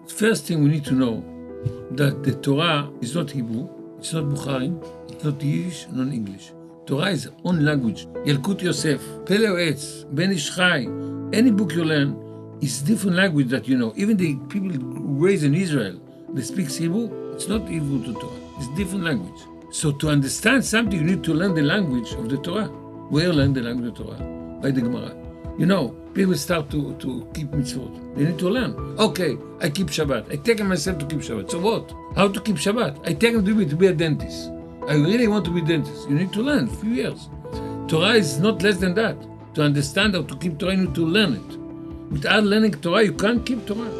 First thing we need to know that the Torah is not Hebrew, it's not Bukharim, it's not Yiddish, not English. Torah is own language. Yalkut Yosef, Pele Oetz, Ben Ish Chai, any book you learn is different language that you know. Even the people raised in Israel, they speak Hebrew, it's not Hebrew to Torah, it's different language. So to understand something, you need to learn the language of the Torah. Where learn the language of the Torah? By the Gemara. You know, people start to keep mitzvot. They need to learn. Okay, I keep Shabbat. I take myself to keep Shabbat. So what? How to keep Shabbat? I take him to be a dentist. I really want to be a dentist. You need to learn a few years. Torah is not less than that. To understand how to keep Torah, you need to learn it. Without learning Torah, you can't keep Torah.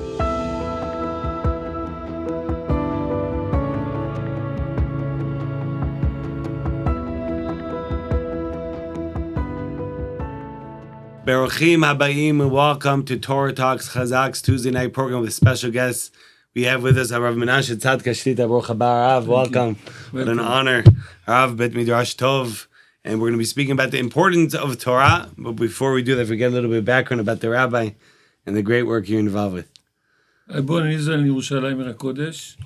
Baruchim Habayim, and welcome to Torah Talks Chazaq's Tuesday night program with special guests. We have with us Rabbi Menashe Tzadka Shlita. Baruch haba, Rav. Welcome. What an honor. Rav Bet Midrash Tov. And we're going to be speaking about the importance of Torah. But before we do that, we get a little bit of background about the rabbi and the great work you're involved with. I born in Israel, in Yerushalayim, Kodesh,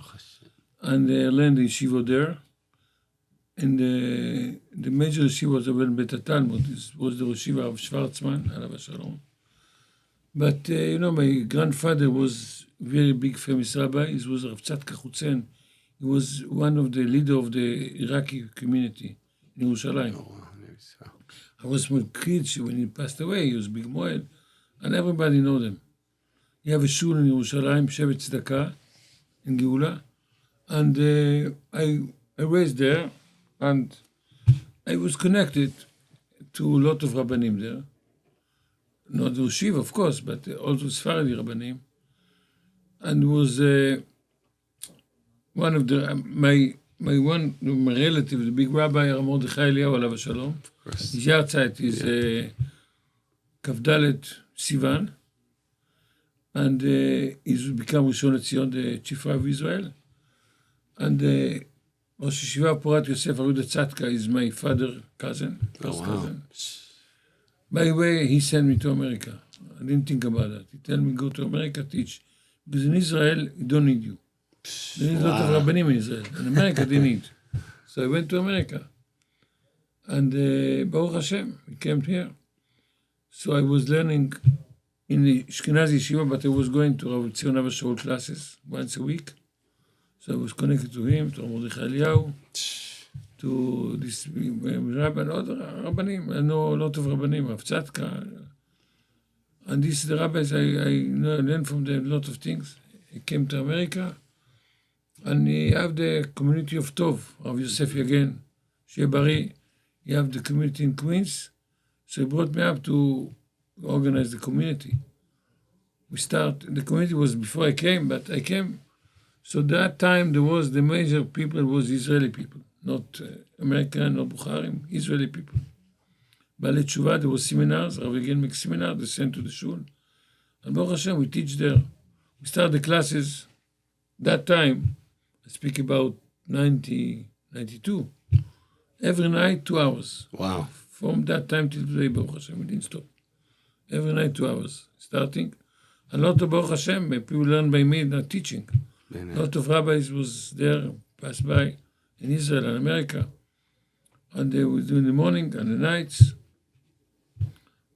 and I learned in Yeshiva there. And the major yeshiva was the Bet Talmud, was the yeshiva of Schwarzman, Alav Shalom. But my grandfather was very big famous rabbi. He was Rav Tzadka Chutzen. He was one of the leader of the Iraqi community in Yerushalayim. Oh, wow. So. I was a kid when he passed away. He was big moed, and everybody know them. He have a shul in Yerushalayim, Shevet Tzedaka, in Geula, and I raised there. And I was connected to a lot of Rabbanim there. Not the Yeshiva, of course, but also Sfaradi Rabbanim. And was one of my relative, the big rabbi, Mordechai Eliyahu Alav Shalom. His yahrzeit is Kavdalet Sivan. And he's become Rishon LeZion, the chief rabbi of Israel. And Rosh Yeshiva Porat Yosef Aruda Tzadka is my father's cousin, cousin. By the way, he sent me to America. I didn't think about that. He told me, go to America, teach. Because in Israel, he don't need you. There is a lot of Rabbanim in Israel. In America, they need. So I went to America. And Baruch Hashem, we came here. So I was learning in the Ashkenazi Yeshiva, but I was going to Rav Tzion Abba Shaul classes once a week. So I was connected to him, to Mordechai Eliyahu, to this rabbi and other rabbanim. I know a lot of rabbanim, Rav Tzadka. And these the rabbis, I learned from them a lot of things. He came to America, and he have the community of Tov, Rav Yosef Yagen, Sheh Bari. He have the community in Queens. So he brought me up to organize the community. The community was before I came, but I came. So that time there was the major people was Israeli people, not American or Bukharim, Israeli people. Baalei Tshuva, there was seminars, Rav Yagen make seminar, they sent to the shul. And Baruch Hashem, we teach there. We start the classes. That time, I speak about 1992. Every night, 2 hours. Wow. From that time till today, Baruch Hashem, we didn't stop. Every night, 2 hours, starting. And a lot of Baruch Hashem, people learn by me, not teaching. A lot of rabbis was there, passed by in Israel and America. And they would do in the morning and the nights.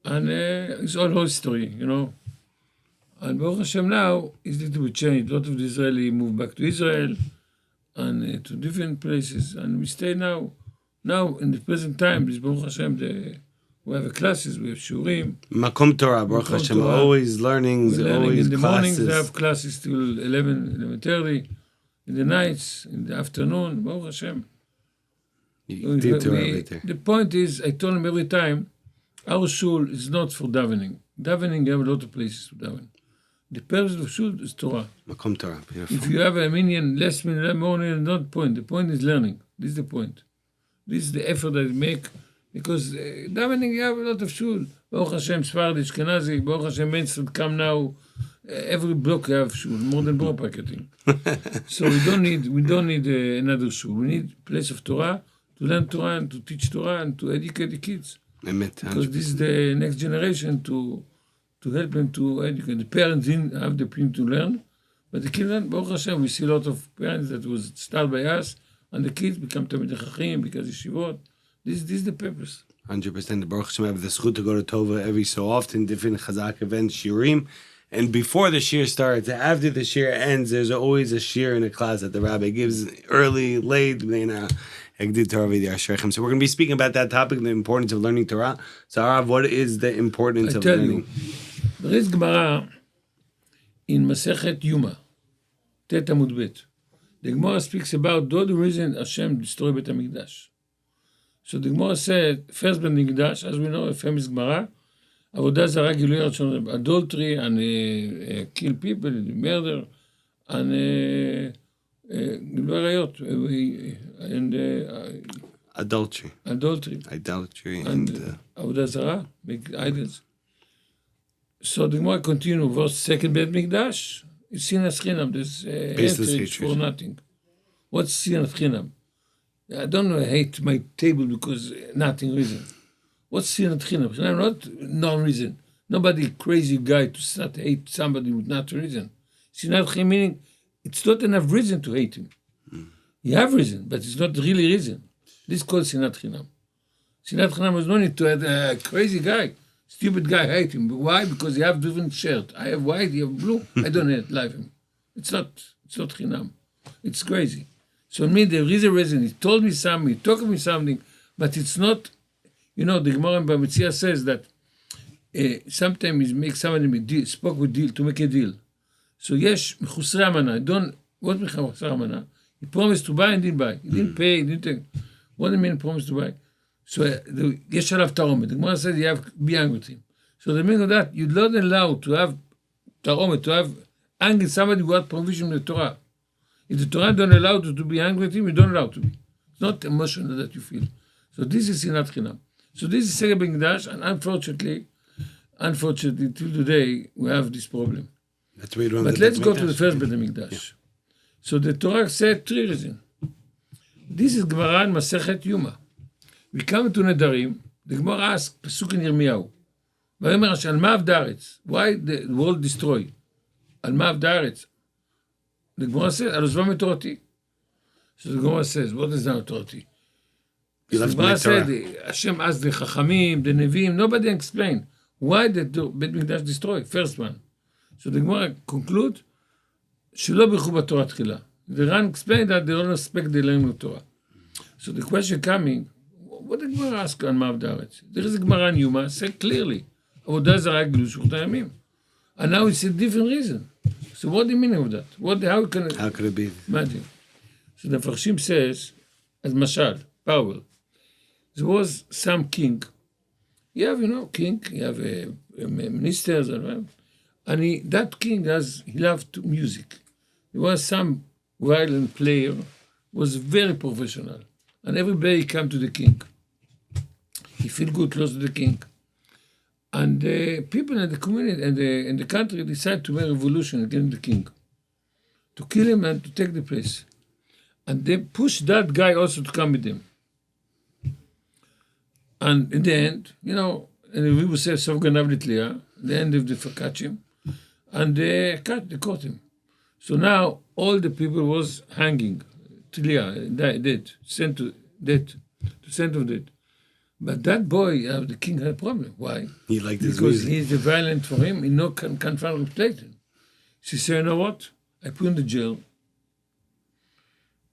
And it's all history, And Baruch Hashem now is little bit changed. A lot of the Israeli moved back to Israel and to different places. And we stay now in the present time, this Baruch Hashem, we have classes, we have shurim. Makom Torah, Baruch Hashem, always learning, always in the classes. Mornings, they have classes till 11:30. In the nights, in the afternoon, Baruch Hashem. The point is, I told him every time, our shul is not for davening. Davening, you have a lot of places to daven. The purpose of shul is Torah. Makom Torah, beautiful. If you have a minyan, less minyan, more minyan, not the point. The point is learning. This is the point. This is the effort that I make. Because davening, you have a lot of shul. Baruch Hashem, Sfaradi, Ashkenazi, Baruch Hashem, Main Street, come now. Every block you have shul, more than Borough Packeting. So we don't need another shul. We need a place of Torah, to learn Torah and to teach Torah and to educate the kids. Because this is the next generation to help them to educate. The parents didn't have the opportunity to learn, But the kids, Baruch Hashem, we see a lot of parents that was started by us, and the kids become Talmidei Chacham because yeshivot. This is the purpose. 100%. The Baruch Hashem have the zchut to go to Tova every so often, different Chazaq events, shiurim. And before the shir starts, after the shir ends, there's always a shir in a class that the rabbi gives early, late. So we're going to be speaking about that topic, the importance of learning Torah. So, Arav, what is the importance of learning? There is Gemara in Masechet Yuma, Tet Amud Bet. The Gemara speaks about the reason Hashem destroyed Bet HaMikdash. So the Gemara said, first Bet HaMikdash, as we know, a famous Gemara, Avodah Zarah, Gilui Rachon, adultery, and kill people, murder, and Gilui Rayot, and adultery, and Avodah Zarah, make idols. So the Gemara continue, verse second Bet Mikdash, it's Sinas Chinam, there's hatred for nothing. What's Sinas Chinam? I don't know, I hate my table because nothing reason. What's Sinas Chinam? Not no reason. Nobody crazy guy to start hate somebody with not reason. Sinas Chinam meaning it's not enough reason to hate him. You have reason, but it's not really reason. This is called Sinas Chinam. Sinas Chinam was no need to have a crazy guy. Stupid guy, hate him. Why? Because he have different shirt. I have white, you have blue. I don't like him. It's not chinam. It's crazy. So I mean, there is a reason. He told me something, he talked to me something, but it's not, the Gemara in Bamitzia says that sometimes he makes somebody spoke with deal, to make a deal. So yes, mechusrei amana. What mechusrei amana? He promised to buy and didn't buy. He didn't pay, he didn't take. What do you mean promised to buy? So יש עליו תרומת. The Gemara said you have to be angry with him. So the meaning of that, you're not allowed to have תרומת, to have angry with somebody who had provision in the Torah. If the Torah don't allow you to be angry with him, you don't allow to be. It's not emotional that you feel. So this is Sinat Chinam. So this is Second Bet Mikdash, and unfortunately, till today, we have this problem. That's why but let's go to the first Bet HaMikdash. Yeah. So the Torah said three reasons. This is Gemara in Masechet Yuma. We come to Nedarim, the Gemara asks, Pasuk in Yirmiyahu, ויאמר השם, על מה עבד הארץ? Why the world destroyed? על מה עבד הארץ? The Gemara says, על עוזבם את תורתי. So the Gemara says, what is now תורתי? The Gemara said, Hashem asked the Chachamim, the Nevi'im, nobody explained why the Bet Mikdash destroyed, first one. So the Gemara conclude, שלא בירכו בתורה תחילה. The Ran explained that they don't respect the learning of Torah. So the question coming, what did Gemara ask on Ma'av Daretz? There is a Gemara in Yuma, said clearly, Avodah Zarah Gilui Shulchan Yamim. And now it's a different reason. So what the meaning of that? How could it be? Imagine. So the Farshim says, as Mashal, Powell, there was some king. You have, king, you have ministers, and that king he loved music. There was some violin player, was very professional. And every day he came to the king. He feel good close to the king. And people in the community and in the country decided to make a revolution against the king. To kill him and to take the place. And they pushed that guy also to come with them. And in the end, and we would say, Sof Ganav Litliya, the end of the Fakachim, and they caught him. So now all the people was hanging. Dead, sent to death, to send of death. But that boy, the king had a problem. Why? He liked his because music. he's the violent for him. He can't find replacement. She said, you know what? I put in the jail.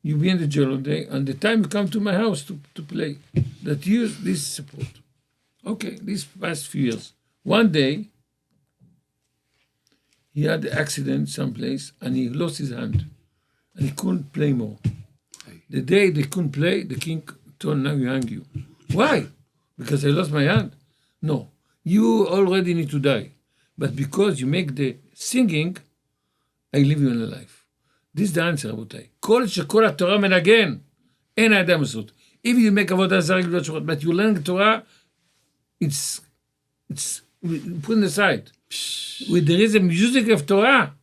You be in the jail all day, and the time you come to my house to play, that use this support. Okay, these past few years. One day, he had an accident someplace, and he lost his hand, and he couldn't play more. The day they couldn't play, the king told, now you hang you. Why? Because I lost my hand? No. You already need to die. But because you make the singing, I leave you alive. This is the answer, רבותיי. כל שכל התורה מנגן, אין האדם עשות. If you make עבודה זרה גדולות שורות, but you learn Torah, it's put on the side. With there is a music of Torah,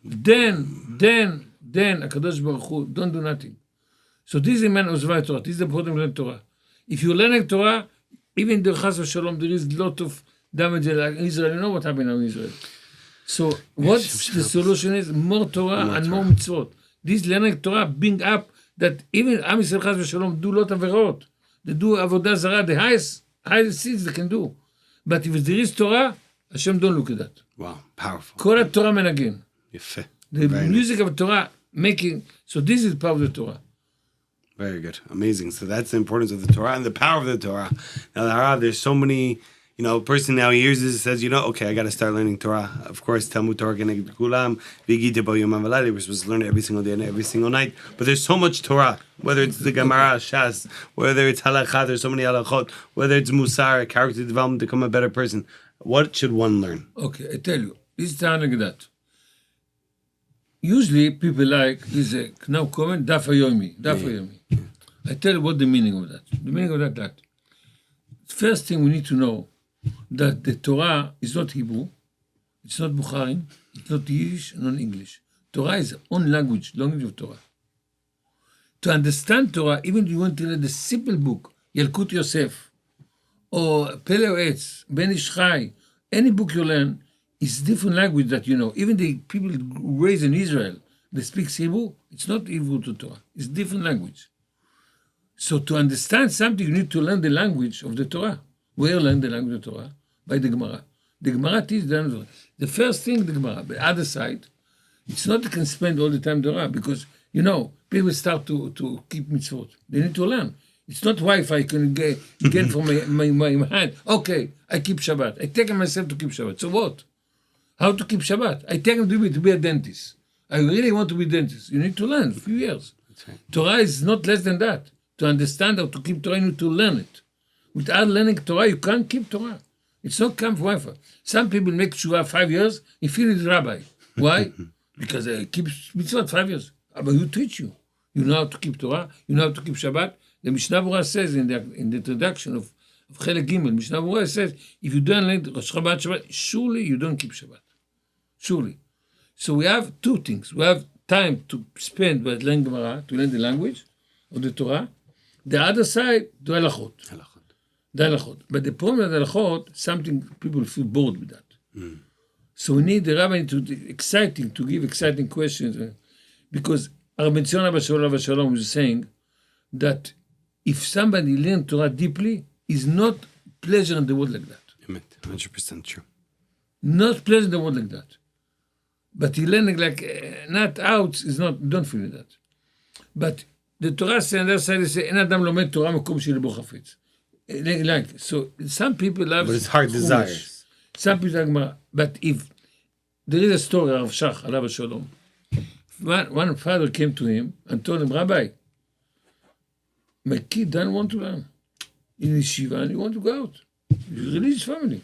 then, HaKadosh Baruch Hu, don't do nothing. So this is the man of Torah. This is the problem of Torah. If you learn Torah, even the Chas v'Shalom, there is a lot of damage in Israel. You know what happened now in Israel? So what's the solution is? More Torah and more mitzvot. This learning Torah bring up that even Am Yisrael Chas v'Shalom do lot of averot. They do avodah zarah, the highest things they can do. But if there is Torah, Hashem don't look at that. Wow, powerful. Kol Torah menagin. Yefeh. The Very music of Torah making, so this is part of the Torah. Very good. Amazing. So that's the importance of the Torah and the power of the Torah. Now, the Harav, there's so many, a person now hears this and says, okay, I got to start learning Torah. Of course, Talmud Torah Keneged Kulam, V'yigite bo yom v'layla. We're supposed to learn it every single day and every single night. But there's so much Torah, whether it's the Gemara, Shas, whether it's Halakha, there's so many Halachot, whether it's Musar, character development to become a better person. What should one learn? Okay, I tell you, this is like that. Usually people like, this is now comment, Daf Yomi. I tell you what the meaning of that. The meaning of that. First thing we need to know that the Torah is not Hebrew, it's not Bukhari, it's not Yiddish, not English. Torah is own language of Torah. To understand Torah, even if you want to read the simple book, Yalkut Yosef, or Pele Etz, Ben Ish Chai, any book you learn, it's different language that you know. Even the people raised in Israel, they speak Hebrew, it's not Hebrew to Torah, it's different language. So to understand something, you need to learn the language of the Torah. Where learn the language of the Torah? By the Gemara. The Gemara teaches the language. The first thing, the Gemara. The other side, it's not you can spend all the time Torah because, people start to keep mitzvot. They need to learn. It's not Wi-Fi you can get from my hand. Okay, I keep Shabbat. I take myself to keep Shabbat. So what? How to keep Shabbat? I take him to be a dentist. I really want to be a dentist. You need to learn a few years. Right. Torah is not less than that. To understand how to keep Torah, you need to learn it. Without learning Torah, you can't keep Torah. It's not come from Wi-Fi. Some people make Shua 5 years, he feels rabbi. Why? Because they keep mitzvot 5 years. But who teach you? You know how to keep Torah, you know how to keep Shabbat. The Mishnah Berurah says in the introduction of Chelek Gimel, Mishnah Berurah says, if you don't learn Rosh Shabbat, surely you don't keep Shabbat. Surely. So we have two things. We have time to spend with learning Gemara, to learn the language of the Torah. The other side, the halachot. The halachot. But the problem with the halachot, something people feel bored with that. So we need the rabbi to give exciting questions. Because Rabbi Menashe Tzadka was saying that if somebody learns Torah deeply, is not pleasure in the world like that. 100% true. Not pleasure in the world like that. But he learning not out is not, don't feel that. But the Torah says on the other side, they say, En Adam lomed Torah makom shelo chafetz. So some people love. But it's hard desires. Some people like Gemara. But if there is a story of Shach, alav shalom, one father came to him and told him, Rabbi, my kid doesn't want to learn in yeshiva and he want to go out. He's a religious family.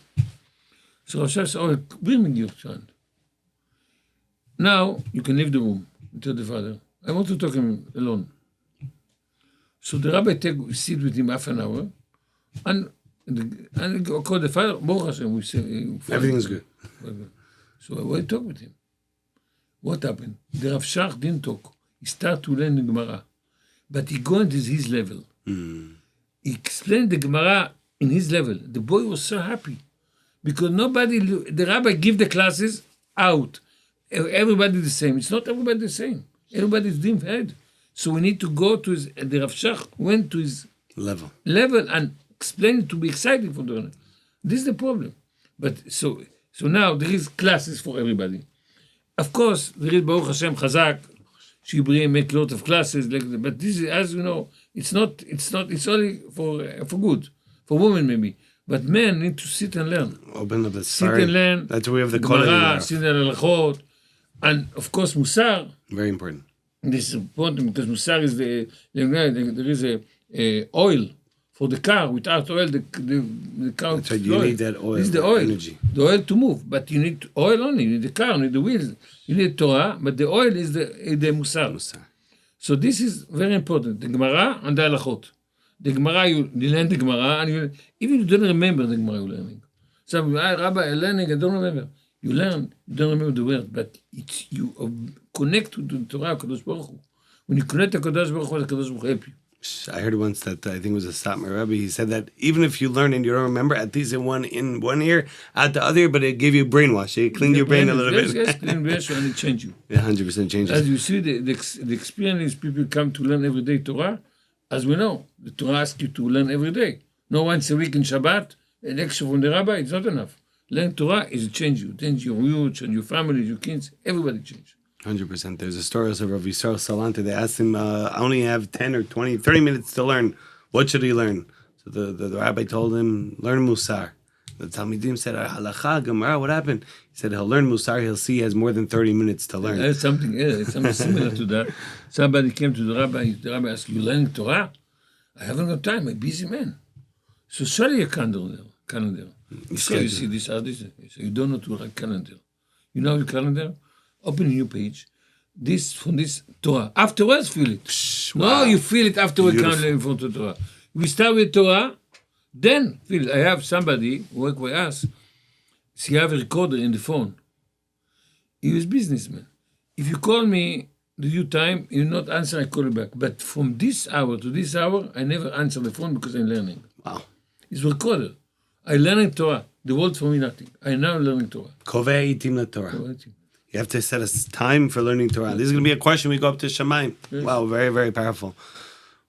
So Rav Shach said, oh, bring me your son. Now you can leave the room. Tell the father, I want to talk to him alone. So the rabbi sit with him half an hour, and call the father. Baruch Hashem, we say everything's good. So I went to talk with him. What happened? The Rav Shach didn't talk. He started to learn the Gemara, but he got into his level. He explained the Gemara in his level. The boy was so happy because the rabbi give the classes out. Everybody the same. It's not everybody the same. Everybody's different head. So we need to go to the Rav Shach went to his level and explain it to be exciting for the learner. This is the problem. But so now there is classes for everybody. Of course, there is Baruch Hashem Chazaq, Shibri make a lot of classes, but this is, as you know, it's only for good, for women maybe. But men need to sit and learn. Open up the sit and learn. That's where we have the Gemara, sit and halachot, and of course Musar. Very important. This is important because Musar is there is a oil for the car. Without oil, the car. That's right. You need that oil. This is the oil. Energy. The oil to move, but you need oil only. You need the car, you need the wheels. You need Torah, but the oil is the Musar. So this is very important. The Gemara and the halachot. The Gemara, you learn the Gemara, and even you don't remember the Gemara you're learning. Some Rabbi, I'm learning, I don't remember. You learn, you don't remember the word, but you connect to the Torah, Kadosh Baruch Hu. When you connect to Kadosh Baruch Hu, the Kadosh Baruch Hu help you. I heard once that I think it was a Satmar Rebbe. He said that even if you learn and you don't remember, at least in one ear, at the other ear, but it gave you brainwash. It cleaned your brain a little bit. Yes, clean brain and it change you. Yeah, 100% changes. As you see, the experience people come to learn every day Torah. As we know, the Torah asks you to learn every day. Not once a week in Shabbat, an extra from the rabbi, it's not enough. Learn Torah is to change you. Change your roots and your family, your kids, everybody change. 100%. There's a story of Rabbi Yisrael Salanta. They asked him, I only have 10 or 20, 30 minutes to learn. What should he learn? So the rabbi told him, learn Musar. The Talmidim said, Halacha, Gemara, what happened? He said, he'll learn Musar, he'll see he has more than 30 minutes to learn. There's something similar to that. Somebody came to the rabbi asked, you learning Torah? I haven't got time, I'm a busy man. So show your calendar. He said, you see this, this. He said, you don't know to write calendar. You know your calendar? Open a new page. This from this Torah. Afterwards, feel it. Wow. No, you feel it afterwards. Calendar in front of Torah. We start with Torah, then feel it. I have somebody work with us. He have a recorder in the phone. He was businessman. If you call me the due time, you not answer, I call you back. But from this hour to this hour, I never answer the phone because I'm learning. Wow. It's recorder. I learning Torah. The world for me nothing. I now learning Torah. Kovei itim la Torah. You have to set a time for learning Torah. This is going to be a question we go up to Shamayim. Yes. Wow, very, very powerful.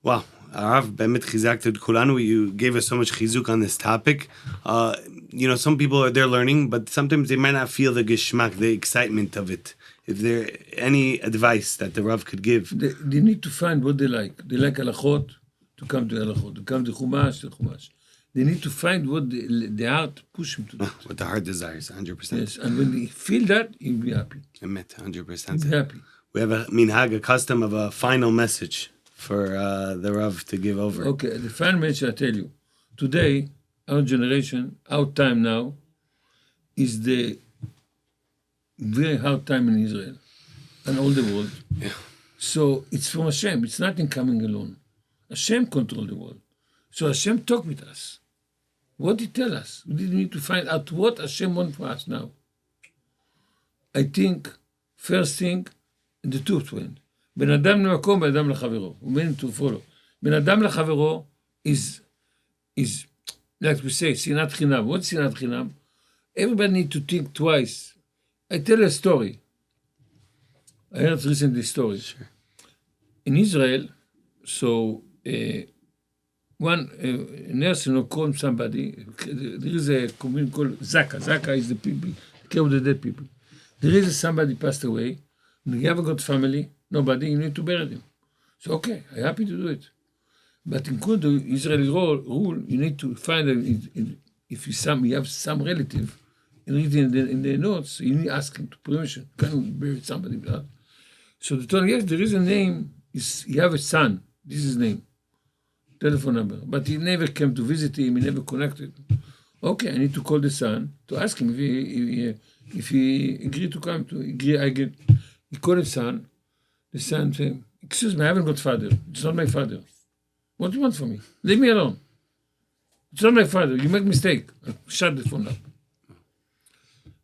Wow. Arav, Bemet Chizaq Kulanu, you gave us so much chizuk on this topic. Some people they're learning, but sometimes they might not feel the geschmack, the excitement of it. If there any advice that the Rav could give? They need to find what they like. They like halachot, to come to halachot. To come to Chumash. They need to find what the heart push them to do. What the heart desires, 100%. Yes, and when they feel that, you'll be happy. Emet, 100%. You'll be happy. We have a minhag, a custom of a final message for the Rav to give over. Okay, the final message I tell you. Today, our generation, our time now, is the very hard time in Israel and all the world. Yeah. So it's from Hashem. It's nothing coming alone. Hashem control the world. So Hashem talk with us. What did he tell us? We need to find out what Hashem wants for us now. I think, first thing, the truth went. Ben Adam למקום, Ben Adam לחברו. We mean to follow. Ben Adam לחברו is, like we say, שנאת חינם. What's שנאת חינם? Everybody need to think twice. I tell a story. I heard recently a story. Sure. In Israel, so one nurse called somebody. There is a community called Zaka. Zaka is the people, care of the dead people. There is somebody passed away. You haven't got family, nobody, you need to bury them. So okay, I'm happy to do it. But in the Israeli rule, you need to find if you have some relative, you read in the notes, you need to ask him to permission. Can you bury somebody with that? So they told him, yes, there is a name. You have a son. This is his name. Telephone number. But he never came to visit him. He never connected. Okay, I need to call the son to ask him if he agreed to come. He called his son. The son said, excuse me, I haven't got father. It's not my father. What do you want from me? Leave me alone. It's not my father. You make mistake. Shut the phone up.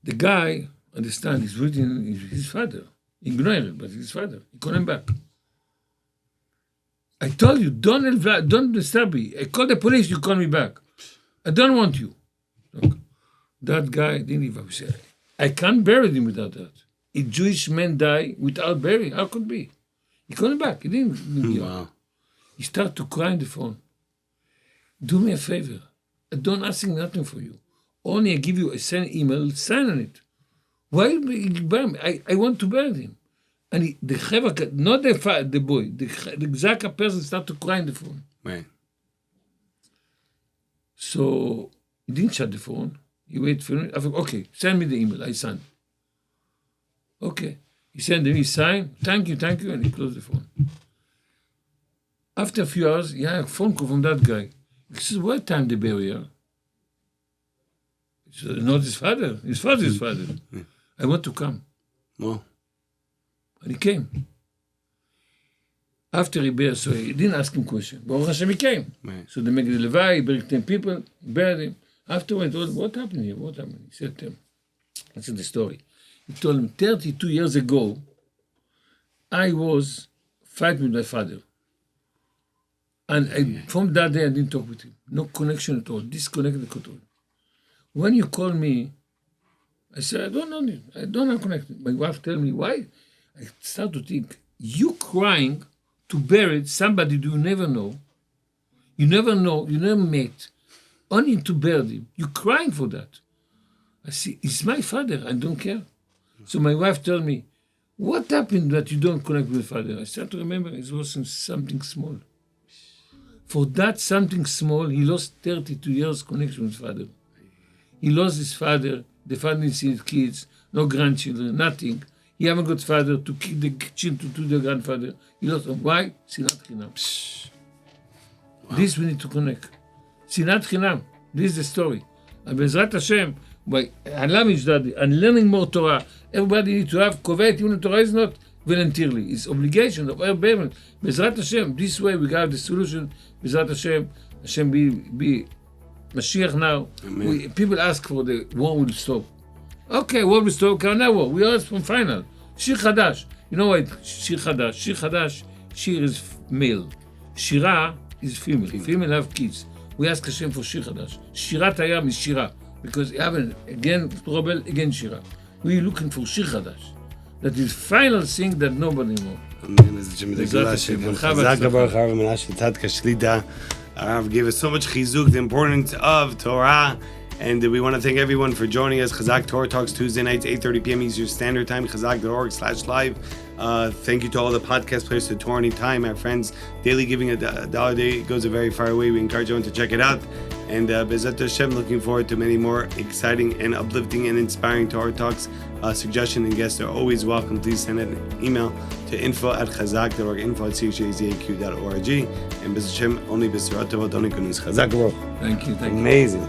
The guy, understand, he's reading his father. Ignore it, but his father. He called him back. I told you, don't disturb me. I call the police, you call me back. I don't want you. Look, that guy didn't even say, I can't bury him without that. A Jewish man die without burying. How could be? He called him back. He didn't. Wow. He started to cry on the phone. Do me a favor. I don't ask nothing for you. Only I give you a email, sign on it. Why you bury me? I want to bury him. And the Chevak, not the boy, the Zaka person started to cry on the phone. Right. So he didn't shut the phone. He waited for me. I thought, okay, send me the email. I signed. Okay. He sent me, he signed, thank you, and he closed the phone. After a few hours, he had a phone call from that guy. He says, what time the burial? He said, not his father. His father's father. I want to come. Wow. And he came. After he buried, so he didn't ask him question. Baruch Hashem, he came. Right. So they make the Levi, he buried 10 people, buried him. Afterwards, what happened here? What happened? He said to him, that's the story. He told him, 32 years ago, I was fighting with my father. And from that day, I didn't talk with him. No connection at all. Disconnected at all. When you call me, I said, I don't know him. I don't have connection. My wife tell me, why? I start to think, you crying to bury somebody you never know, you never met, only to bury him. You're crying for that. I say, it's my father. I don't care. So my wife told me, what happened that you don't connect with father? I start to remember it was something small. For that something small, he lost 32 years connection with father. He lost his father. The father didn't see his kids, no grandchildren, nothing. He haven't got father to keep the children to the grandfather. He lost them. Why? Sinat Chinam. Wow. This we need to connect. Sinat Chinam. This is the story. And Bezrat Hashem, by Alam Ishdadi, and learning more Torah, everybody needs to have Kovet, even Torah is not voluntarily. It's obligation of every Bezrat Hashem. This way we got the solution. Bezrat Hashem, Hashem be Mashiach now. People ask for the war will stop. Okay, war will stop. Now war. We are from final. Shir Chadash. You know what? Shir Chadash. Shir Chadash. Shir is male. Shira is female. Female have kids. We ask Hashem for Shir Chadash. Shirat Hayam is Shira. Because you have again trouble, again Shira. We're looking for Shir Chadash. That is final thing that nobody knows. Amen. Chazaq Baruch Rabbi Menashe Tzadka Shlita. Rav gave us so much chizuk, the importance of Torah, and we want to thank everyone for joining us. Chazaq Torah Talks Tuesday nights, 8:30 p.m. Eastern Standard Time, chazaq.org/live. Thank you to all the podcast players to Torah Anytime, our friends. Daily giving a dollar a day goes a very far way. We encourage everyone to check it out. And Bezrat Hashem, looking forward to many more exciting and uplifting and inspiring Torah Talks. Suggestions and guests are always welcome. Please send an email to info@chazaq.org, info@chazaq.org. And Bezrat Hashem, only Bezrat Tovot, only Kunus. Chazaq. Thank you. Amazing.